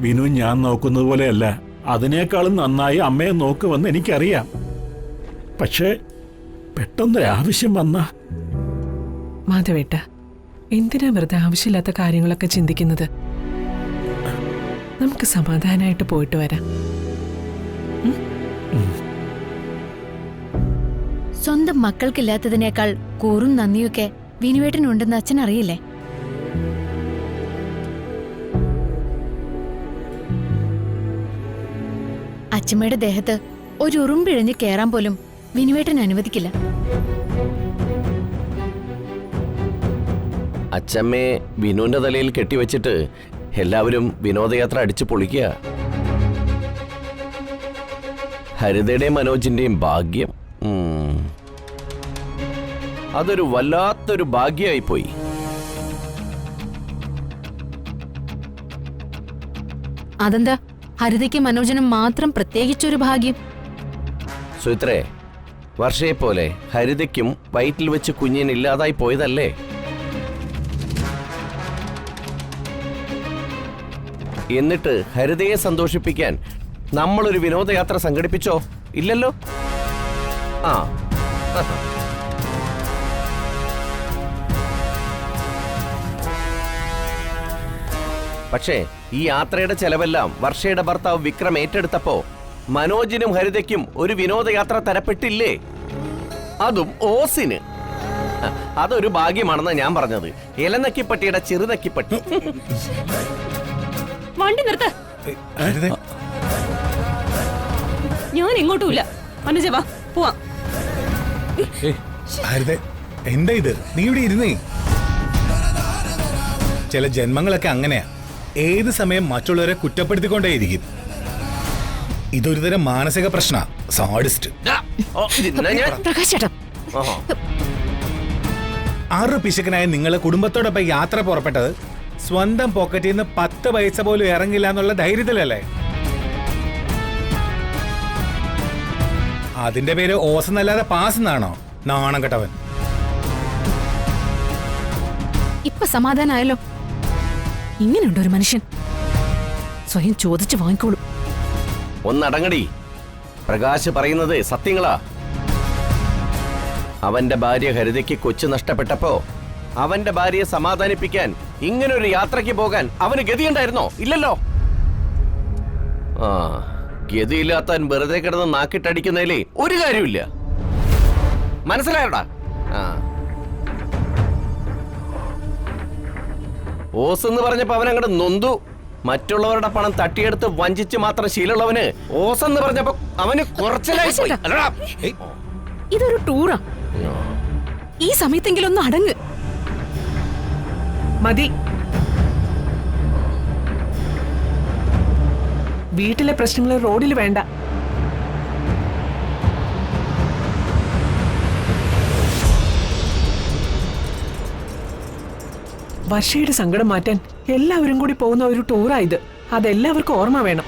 വിനു ഞാൻ നോക്കുന്നത് പോലെയല്ല. അതിനേക്കാളും നന്നായി അമ്മയെ നോക്കുമെന്ന് എനിക്കറിയാം. പക്ഷേ പെട്ടെന്നൊരാവശ്യം വന്ന. മാധവേട്ട, എന്തിനാ വെറുതെ ആവശ്യമില്ലാത്ത കാര്യങ്ങളൊക്കെ ചിന്തിക്കുന്നത്? നമുക്ക് സമാധാനമായിട്ട് പോയിട്ട് വരാം. സ്വന്തം മക്കൾക്കില്ലാത്തതിനേക്കാൾ കൂറും നന്ദിയൊക്കെ വിനുവേട്ടനുണ്ടെന്ന് അച്ഛൻ അറിയില്ലേ? അച്ഛമ്മയുടെ ദേഹത്ത് ഒരു ഉറുമ്പിഴഞ്ഞ് കേറാൻ പോലും വിനുവേട്ടൻ അനുവദിക്കില്ല. അച്ഛമ്മയെ വിനുവിന്റെ തലയിൽ കെട്ടിവെച്ചിട്ട് എല്ലാവരും വിനോദയാത്ര അടിച്ചു പൊളിക്കുക. ഹരിതയുടെയും മനോജിന്റെയും ഭാഗ്യം. അതൊരു വല്ലാത്തൊരു ഭാഗ്യമായി പോയി. അതെന്താ ഹരിതയ്ക്കും മനോജനും മാത്രം പ്രത്യേകിച്ചൊരു ഭാഗ്യം? സുത്രേ, വർഷയെ പോലെ ഹരിതയ്ക്കും വയറ്റിൽ വെച്ച് കുഞ്ഞിനില്ലാതായി പോയതല്ലേ? എന്നിട്ട് ഹരിതയെ സന്തോഷിപ്പിക്കാൻ നമ്മളൊരു വിനോദയാത്ര സംഘടിപ്പിച്ചോ? ഇല്ലല്ലോ. ആ പക്ഷേ ഈ യാത്രയുടെ ചെലവെല്ലാം വർഷയുടെ ഭർത്താവ് വിക്രം ഏറ്റെടുത്തപ്പോ മനോജിനും ഹരിതയ്ക്കും ഒരു വിനോദയാത്ര തരപ്പെട്ടില്ലേ? അതും ഓസിന്. അതൊരു ഭാഗ്യമാണെന്നാ ഞാൻ പറഞ്ഞത്. ഇലനക്കിപ്പട്ടിയുടെ ചെറുനക്കിപ്പട്ടി. വണ്ടി നിർത്ത. ഞാൻ എങ്ങോട്ടുമില്ല. അനുജ വാ പോവാം. എന്താ ഇത്? നീ ഇവിടെ ഇരുന്നേ. ചില ജന്മങ്ങളൊക്കെ അങ്ങനെയാ. ഏത് സമയം മറ്റുള്ളവരെ കുറ്റപ്പെടുത്തിക്കൊണ്ടേയിരിക്കും. ഇതൊരു തരം മാനസിക പ്രശ്ന. സാഡിസ്റ്റ്. 6 പിശുക്കനായ നിങ്ങളെ കുടുംബത്തോടൊപ്പം യാത്ര പുറപ്പെട്ടത് സ്വന്തം പോക്കറ്റിൽ നിന്ന് 10 പൈസ പോലും ഇറങ്ങില്ല എന്നുള്ള ധൈര്യത്തിലല്ലേ? അതിന്റെ പേര് ഓസ് എന്നല്ലാതെ പാസ് എന്നാണോ? നാണം കെട്ടവൻ. ഇപ്പൊ സമാധാനായല്ലോ. ഇങ്ങനെയുണ്ടോ ഒരു മനുഷ്യൻ? സ്വയം ചോദിച്ചു വാങ്ങിക്കോളൂ. ഒന്നടങ്ങടി. പ്രകാശ് പറയുന്നത് സത്യങ്ങളാ. അവന്റെ ഭാര്യ ഹരിതയ്ക്ക് കൊച്ചു നഷ്ടപ്പെട്ടപ്പോ അവന്റെ ഭാര്യയെ സമാധാനിപ്പിക്കാൻ ഇങ്ങനൊരു യാത്രയ്ക്ക് പോകാൻ അവന് ഗതിയുണ്ടായിരുന്നോ? ഇല്ലല്ലോ. ആ, ഗതിയില്ലാത്തവൻ വെറുതെ കിടന്ന് നാക്കിട്ടടിക്കുന്നതിലേ ഒരു കാര്യമില്ല. മനസ്സിലായോടാ? ആ, ഓസ് എന്ന് പറഞ്ഞപ്പോ അവനങ്ങോട്ട് നൊന്തു. മറ്റുള്ളവരുടെ പണം തട്ടിയെടുത്ത് വഞ്ചിച്ച് മാത്രം ശീലമുള്ളവന് ഓസ് എന്ന് പറഞ്ഞപ്പോ അവന് കുറച്ചിലായി. ഇതൊരു ടൂറാ. ഈ സമയത്തെങ്കിലും ഒന്ന് അടങ്ങ്. മതി. വീട്ടിലെ പ്രശ്നങ്ങൾ റോഡിൽ വേണ്ട. വർഷയുടെ സങ്കടം മാറ്റാൻ എല്ലാവരും കൂടി പോകുന്ന ഒരു ടൂറായത്. അതെല്ലാവർക്കും ഓർമ്മ വേണം.